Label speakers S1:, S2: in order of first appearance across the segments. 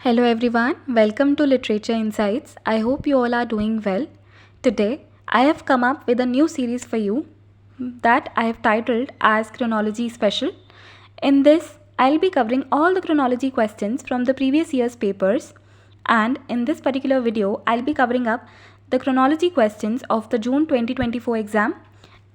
S1: Hello everyone, welcome to Literature Insights. I hope you all are doing well. Today, I have come up with a new series for you that I have titled as Chronology Special. In this, I'll be covering all the chronology questions from the previous year's papers, and in this particular video, I'll be covering up the chronology questions of the June 2024 exam.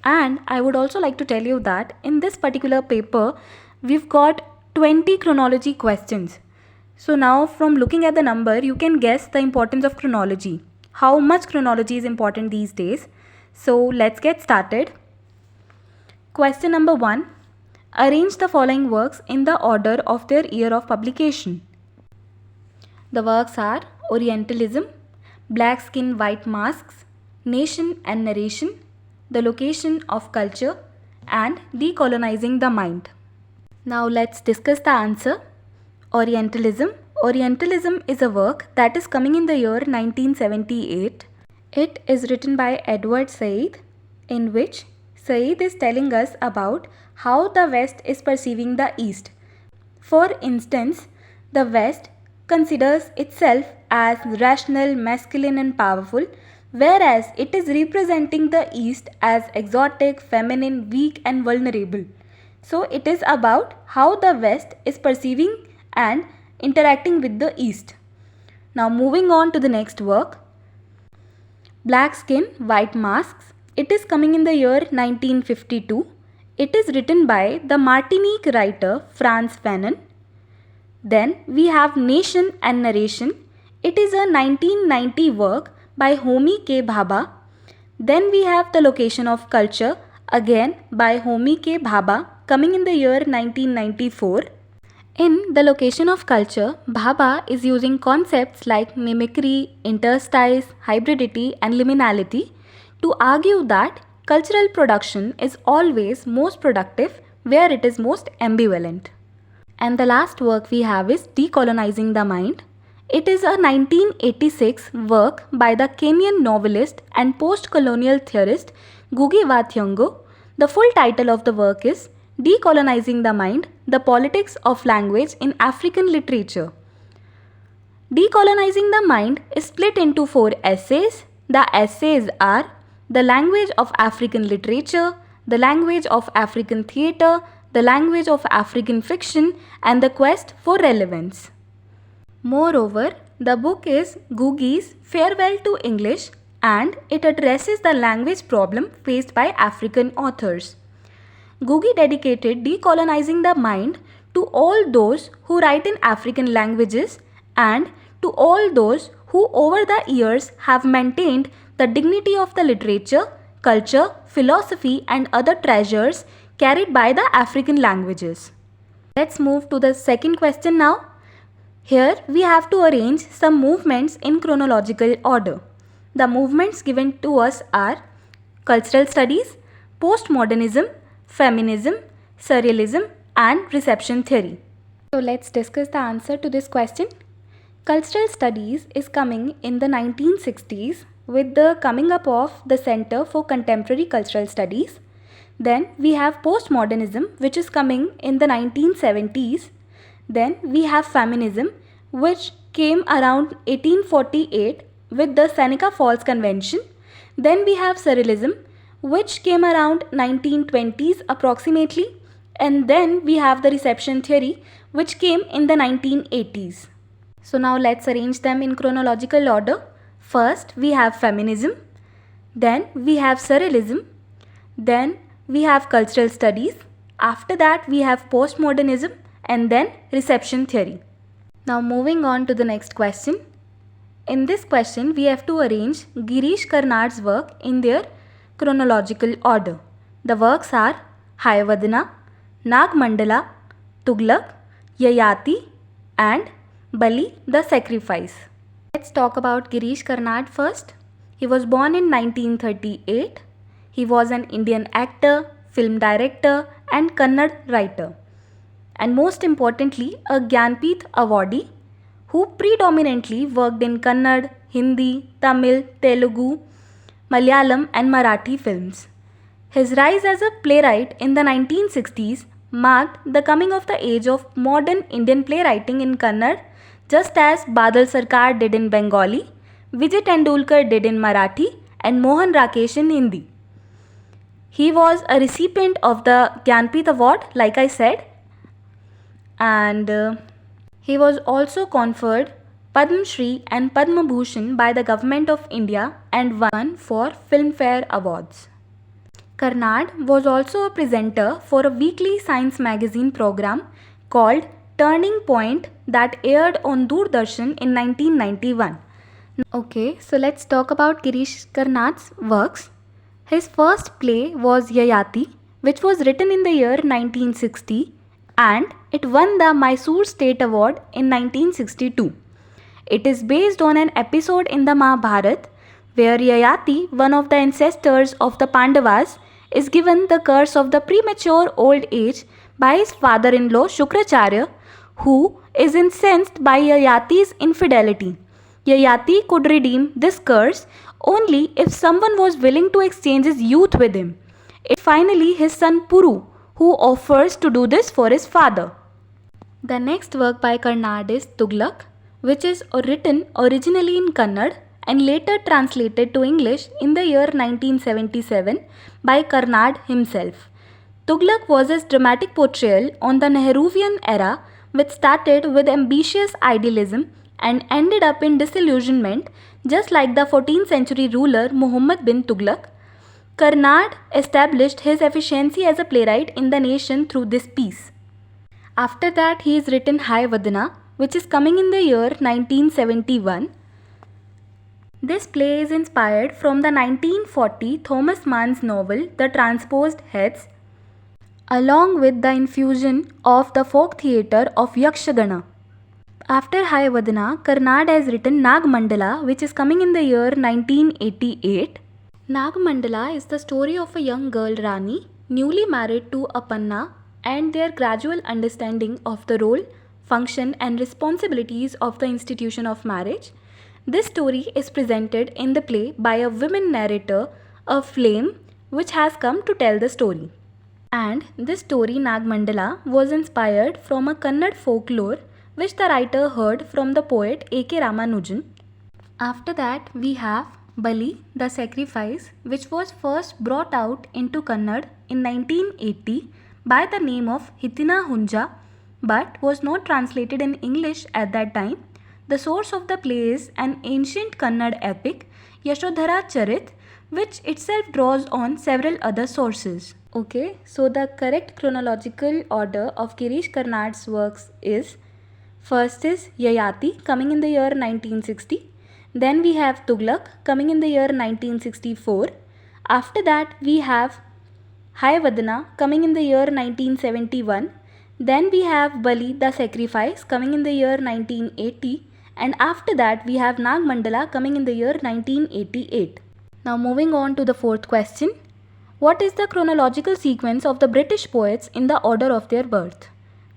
S1: And I would also like to tell you that in this particular paper, we've got 20 chronology questions. So now from looking at the number, you can guess the importance of chronology. How much chronology is important these days? So let's get started. Question number 1. Arrange the following works in the order of their year of publication. The works are Orientalism, Black Skin, White Masks, Nation and Narration, The Location of Culture, and Decolonizing the Mind. Now let's discuss the answer. Orientalism. Orientalism is a work that is coming in the year 1978. It is written by Edward Said, in which Said is telling us about how the West is perceiving the East. For instance, the West considers itself as rational, masculine and powerful, whereas it is representing the East as exotic, feminine, weak and vulnerable. So it is about how the West is perceiving and interacting with the East. Now moving on to the next work, Black Skin, White Masks. It is coming in the year 1952. It is written by the Martinique writer Frantz Fanon. Then we have Nation and Narration. It is a 1990 work by Homi K. Bhabha. Then we have The Location of Culture, again by Homi K. Bhabha, coming in the year 1994. In The Location of Culture, Bhabha is using concepts like mimicry, interstice, hybridity and liminality to argue that cultural production is always most productive where it is most ambivalent. And the last work we have is Decolonizing the Mind. It is a 1986 work by the Kenyan novelist and post-colonial theorist Ngugi wa Thiong'o. The full title of the work is Decolonizing the Mind, the Politics of Language in African Literature. Decolonizing the Mind is split into 4 essays. The essays are The Language of African Literature, The Language of African Theatre, The Language of African Fiction, and The Quest for Relevance. Moreover, the book is Ngugi's Farewell to English, and it addresses the language problem faced by African authors. Ngugi dedicated Decolonizing the Mind to all those who write in African languages and to all those who over the years have maintained the dignity of the literature, culture, philosophy and other treasures carried by the African languages. Let's move to the second question now. Here we have to arrange some movements in chronological order. The movements given to us are cultural studies, postmodernism, feminism, surrealism and reception theory. So let's discuss the answer to this question. Cultural studies is coming in the 1960s with the coming up of the Center for Contemporary Cultural Studies. Then we have postmodernism, which is coming in the 1970s. Then we have feminism, which came around 1848 with the Seneca Falls Convention. Then we have surrealism, which came around 1920s approximately, and then we have the reception theory, which came in the 1980s. So now let's arrange them in chronological order. First we have feminism, then we have surrealism, then we have cultural studies, after that we have postmodernism and then reception theory. Now moving on to the next question. In this question we have to arrange Girish Karnad's work in their chronological order. The works are Hayavadana, Nagmandala, Tughlaq, Yayati and Bali the Sacrifice. Let's talk about Girish Karnad first. He was born in 1938. He was an Indian actor, film director and Kannada writer. And most importantly, a Gyanpith awardee who predominantly worked in Kannada, Hindi, Tamil, Telugu, Malayalam and Marathi films. His rise as a playwright in the 1960s marked the coming of the age of modern Indian playwriting in Kannada, just as Badal Sarkar did in Bengali, Vijay Tendulkar did in Marathi, and Mohan Rakesh in Hindi. He was a recipient of the Gyanpith Award, like I said, and he was also conferred Padma Shri and Padma Bhushan by the Government of India and won 4 Filmfare Awards. Karnad was also a presenter for a weekly science magazine program called Turning Point that aired on Doordarshan in 1991. Okay, so let's talk about Girish Karnad's works. His first play was Yayati, which was written in the year 1960 and it won the Mysore State Award in 1962. It is based on an episode in the Mahabharata where Yayati, one of the ancestors of the Pandavas, is given the curse of the premature old age by his father-in-law Shukracharya, who is incensed by Yayati's infidelity. Yayati could redeem this curse only if someone was willing to exchange his youth with him. It's finally his son Puru who offers to do this for his father. The next work by Karnad is Tughlaq, which is written originally in Kannada and later translated to English in the year 1977 by Karnad himself. Tughlaq was his dramatic portrayal on the Nehruvian era, which started with ambitious idealism and ended up in disillusionment, just like the 14th century ruler Muhammad bin Tughlaq. Karnad established his efficiency as a playwright in the nation through this piece. After that, he has written Hai Vadana, which is coming in the year 1971. This play is inspired from the 1940 Thomas Mann's novel The Transposed Heads, along with the infusion of the folk theatre of Yakshagana. After Hai Vadana, Karnad has written Nag Mandala, which is coming in the year 1988. Nag Mandala is the story of a young girl Rani, newly married to Apanna, and their gradual understanding of the role, function and responsibilities of the institution of marriage. This story is presented in the play by a women narrator, a flame, which has come to tell the story. And this story, Nag Mandala, was inspired from a Kannada folklore which the writer heard from the poet A.K. Ramanujan. After that, we have Bali, the sacrifice, which was first brought out into Kannada in 1980 by the name of Hitina Hunja, but was not translated in English at that time. The source of the play is an ancient Kannada epic, Yashodhara Charit, which itself draws on several other sources. Okay, so the correct chronological order of Girish Karnad's works is: first is Yayati, coming in the year 1960. Then we have Tughlaq, coming in the year 1964. After that, we have Hai Vadana, coming in the year 1971. Then we have Bali, the sacrifice, coming in the year 1980. And after that, we have Nag Mandala, coming in the year 1988. Now moving on to the fourth question. What is the chronological sequence of the British poets in the order of their birth?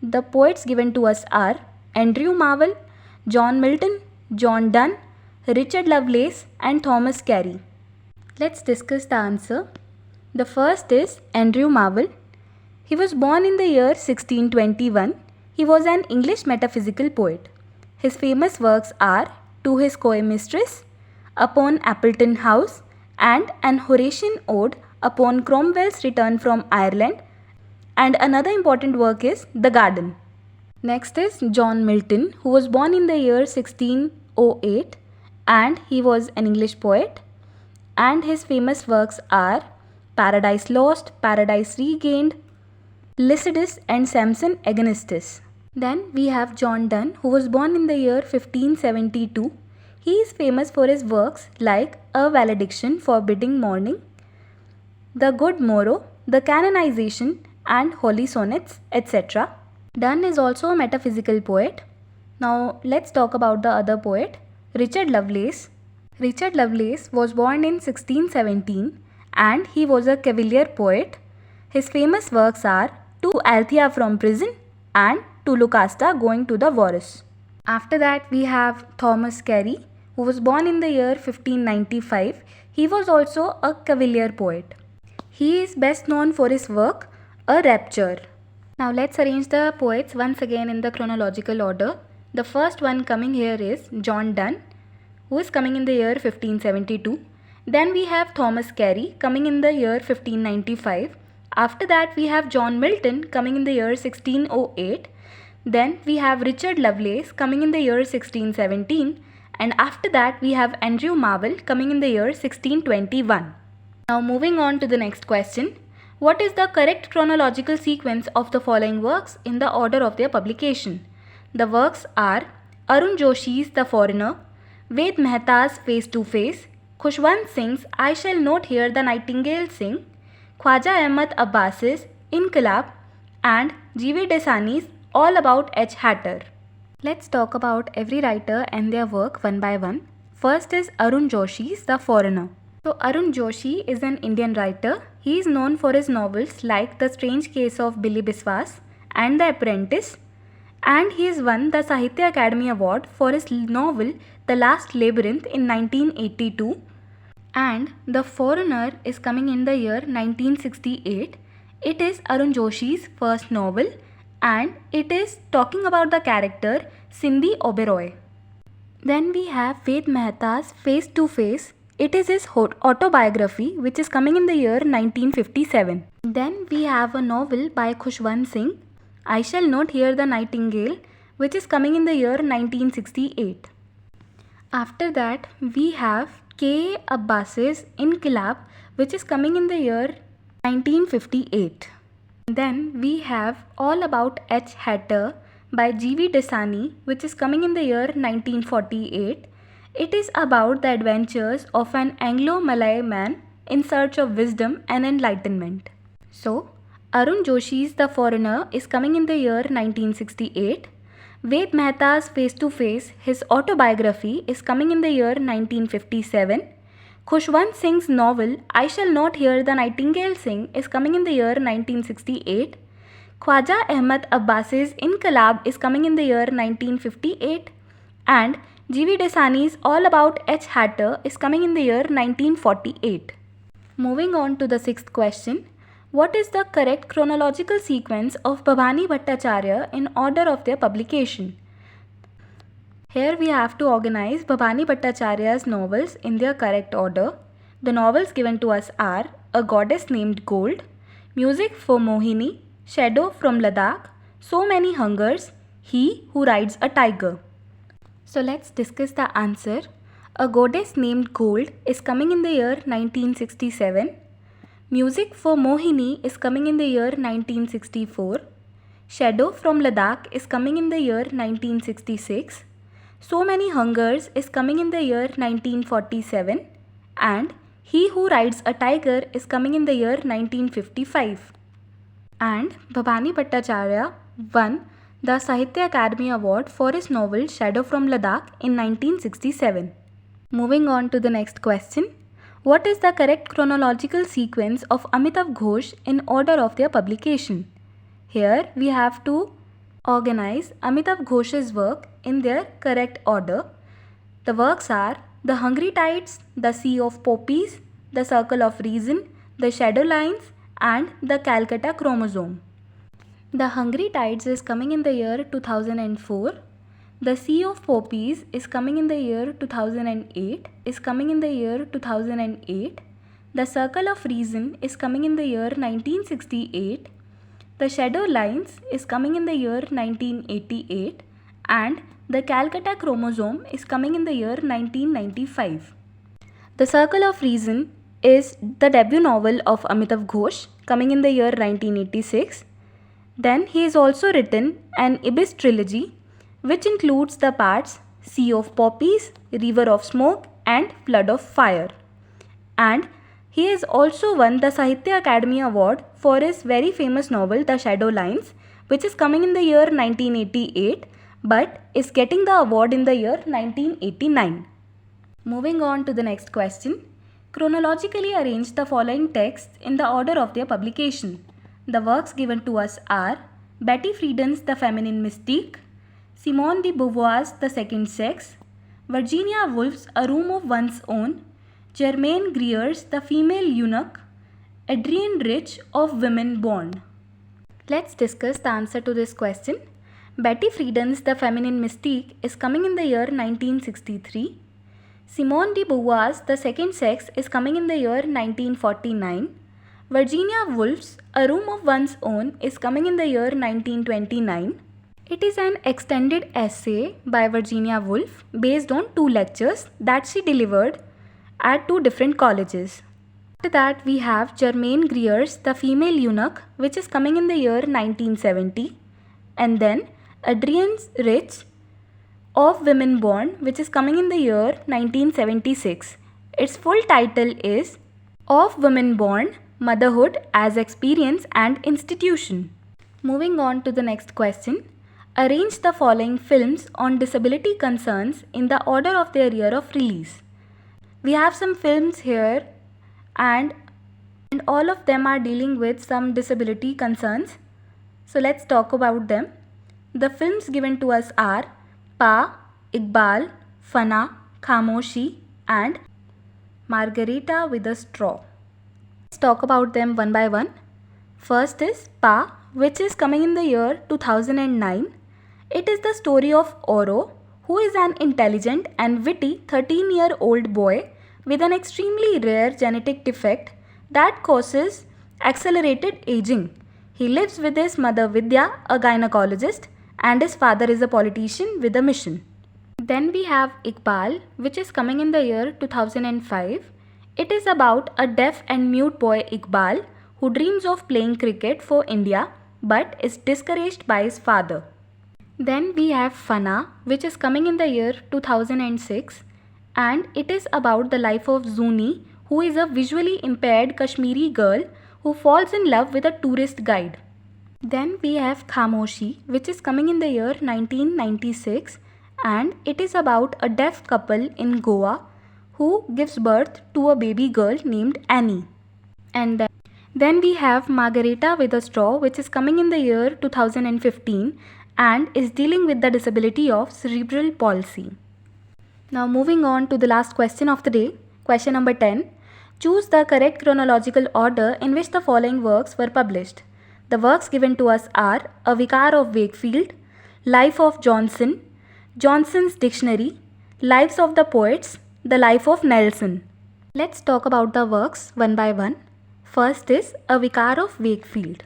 S1: The poets given to us are Andrew Marvell, John Milton, John Donne, Richard Lovelace and Thomas Carey. Let's discuss the answer. The first is Andrew Marvell. He was born in the year 1621. He was an English metaphysical poet. His famous works are To His Coy Mistress, Upon Appleton House, and an Horatian ode upon Cromwell's return from Ireland, and another important work is The Garden. Next is John Milton, who was born in the year 1608 and he was an English poet, and his famous works are Paradise Lost, Paradise Regained, Lycidas and Samson Agonistes. Then we have John Donne, who was born in the year 1572. He is famous for his works like A Valediction Forbidding Mourning, The Good Morrow, The Canonization and Holy Sonnets, etc. Donne is also a metaphysical poet. Now let's talk about the other poet, Richard Lovelace. Richard Lovelace was born in 1617 and he was a Cavalier poet. His famous works are To Althea from Prison and To Lucasta Going to the Wars. After that we have Thomas Carey, who was born in the year 1595. He was also a Cavalier poet. He is best known for his work A Rapture. Now let's arrange the poets once again in the chronological order. The first one coming here is John Donne, who is coming in the year 1572. Then we have Thomas Carey coming in the year 1595. After that we have John Milton coming in the year 1608. Then we have Richard Lovelace coming in the year 1617. And after that we have Andrew Marvell coming in the year 1621. Now moving on to the next question. What is the correct chronological sequence of the following works in the order of their publication? The works are Arun Joshi's The Foreigner, Ved Mehta's Face to Face, Khushwant Singh's I Shall Not Hear the Nightingale Sing, Khwaja Ahmad Abbas's Inqilab, and G.V. Desani's All About H. Hatter. Let's talk about every writer and their work one by one. First is Arun Joshi's The Foreigner. So Arun Joshi is an Indian writer. He is known for his novels like The Strange Case of Billy Biswas and The Apprentice, and he has won the Sahitya Academy Award for his novel The Last Labyrinth in 1982. And The Foreigner is coming in the year 1968. It is Arun Joshi's first novel and it is talking about the character Cindy Oberoi. Then we have Ved Mehta's Face to Face. It is his autobiography which is coming in the year 1957. Then we have a novel by Khushwant Singh, I Shall Not Hear the Nightingale, which is coming in the year 1968. After that we have K. Abbas's Inqilab, which is coming in the year 1958. Then we have All About H. Hatter by G.V. Desani, which is coming in the year 1948. It is about the adventures of an Anglo-Malay man in search of wisdom and enlightenment. So, Arun Joshi's The Foreigner is coming in the year 1968. Ved Mehta's Face to Face, his autobiography, is coming in the year 1957. Khushwant Singh's novel I Shall Not Hear the Nightingale Sing is coming in the year 1968. Khwaja Ahmad Abbas's Inqilab is coming in the year 1958. And G.V. Desani's All About H. Hatter is coming in the year 1948. Moving on to the sixth question. What is the correct chronological sequence of Bhabani Bhattacharya in order of their publication? Here we have to organize Bhabani Bhattacharya's novels in their correct order. The novels given to us are A Goddess Named Gold, Music for Mohini, Shadow from Ladakh, So Many Hungers, He Who Rides a Tiger. So let's discuss the answer. A Goddess Named Gold is coming in the year 1967. Music for Mohini is coming in the year 1964. Shadow from Ladakh is coming in the year 1966. So Many Hungers is coming in the year 1947. And He Who Rides a Tiger is coming in the year 1955. And Bhabani Bhattacharya won the Sahitya Academy Award for his novel Shadow from Ladakh in 1967. Moving on to the next question. What is the correct chronological sequence of Amitav Ghosh in order of their publication? Here we have to organize Amitav Ghosh's work in their correct order. The works are The Hungry Tides, The Sea of Poppies, The Circle of Reason, The Shadow Lines, and The Calcutta Chromosome. The Hungry Tides is coming in the year 2004. The Sea of Poppies is coming in the year 2008. The Circle of Reason is coming in the year 1968. The Shadow Lines is coming in the year 1988. And The Calcutta Chromosome is coming in the year 1995. The Circle of Reason is the debut novel of Amitav Ghosh coming in the year 1986. Then he has also written an Ibis trilogy which includes the parts Sea of Poppies, River of Smoke and Flood of Fire. And he has also won the Sahitya Academy Award for his very famous novel The Shadow Lines, which is coming in the year 1988 but is getting the award in the year 1989. Moving on to the next question. Chronologically arrange the following texts in the order of their publication. The works given to us are Betty Friedan's The Feminine Mystique, Simone de Beauvoir's The Second Sex, Virginia Woolf's A Room of One's Own, Germaine Greer's The Female Eunuch, Adrienne Rich of Women Born. Let's discuss the answer to this question. Betty Friedan's The Feminine Mystique is coming in the year 1963. Simone de Beauvoir's The Second Sex is coming in the year 1949. Virginia Woolf's A Room of One's Own is coming in the year 1929. It is an extended essay by Virginia Woolf based on 2 lectures that she delivered at 2 different colleges. After that, we have Germaine Greer's The Female Eunuch, which is coming in the year 1970. And then Adrienne Rich of Women Born, which is coming in the year 1976. Its full title is Of Women Born, Motherhood as Experience and Institution. Moving on to the next question. Arrange the following films on disability concerns in the order of their year of release. We have some films here and all of them are dealing with some disability concerns. So let's talk about them. The films given to us are Pa, Iqbal, Fana, Khamoshi and Margarita with a Straw. Let's talk about them one by one. First is Pa, which is coming in the year 2009. It is the story of Oro, who is an intelligent and witty 13-year-old boy with an extremely rare genetic defect that causes accelerated aging. He lives with his mother Vidya, a gynecologist, and his father is a politician with a mission. Then we have Iqbal, which is coming in the year 2005. It is about a deaf and mute boy Iqbal who dreams of playing cricket for India but is discouraged by his father. Then we have Fana, which is coming in the year 2006, and it is about the life of Zuni, who is a visually impaired Kashmiri girl who falls in love with a tourist guide. Then we have Khamoshi, which is coming in the year 1996, and it is about a deaf couple in Goa who gives birth to a baby girl named Annie. And then we have Margarita with a Straw, which is coming in the year 2015 and is dealing with the disability of cerebral palsy. Now moving on to the last question of the day, question number 10. Choose the correct chronological order in which the following works were published. The works given to us are A Vicar of Wakefield, Life of Johnson, Johnson's Dictionary, Lives of the Poets, The Life of Nelson. Let's talk about the works one by one. First is A Vicar of Wakefield.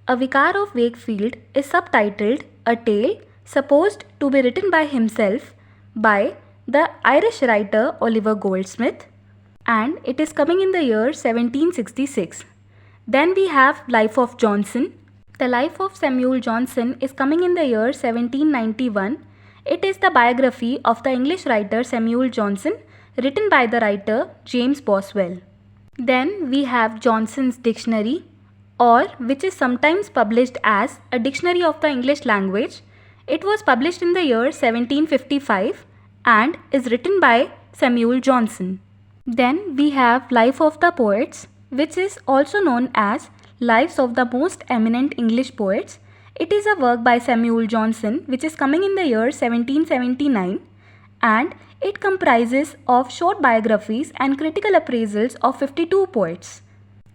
S1: A Vicar of Wakefield is subtitled A Tale supposed to be written by himself by the Irish writer Oliver Goldsmith, and it is coming in the year 1766. Then we have Life of Johnson. The Life of Samuel Johnson is coming in the year 1791. It is the biography of the English writer Samuel Johnson, written by the writer James Boswell. Then we have Johnson's Dictionary, or which is sometimes published as A Dictionary of the English Language. It was published in the year 1755 and is written by Samuel Johnson. Then we have Life of the Poets, which is also known as Lives of the Most Eminent English Poets. It is a work by Samuel Johnson which is coming in the year 1779, and it comprises of short biographies and critical appraisals of 52 poets.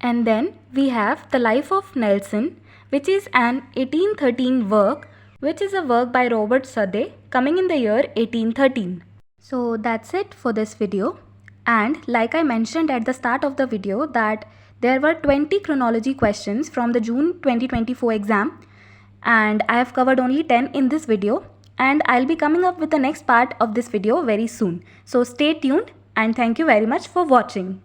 S1: And then we have The Life of Nelson, which is an 1813 work, which is a work by Robert Southey coming in the year 1813. So that's it for this video. And like I mentioned at the start of the video that there were 20 chronology questions from the June 2024 exam, and I have covered only 10 in this video, and I'll be coming up with the next part of this video very soon. So stay tuned and thank you very much for watching.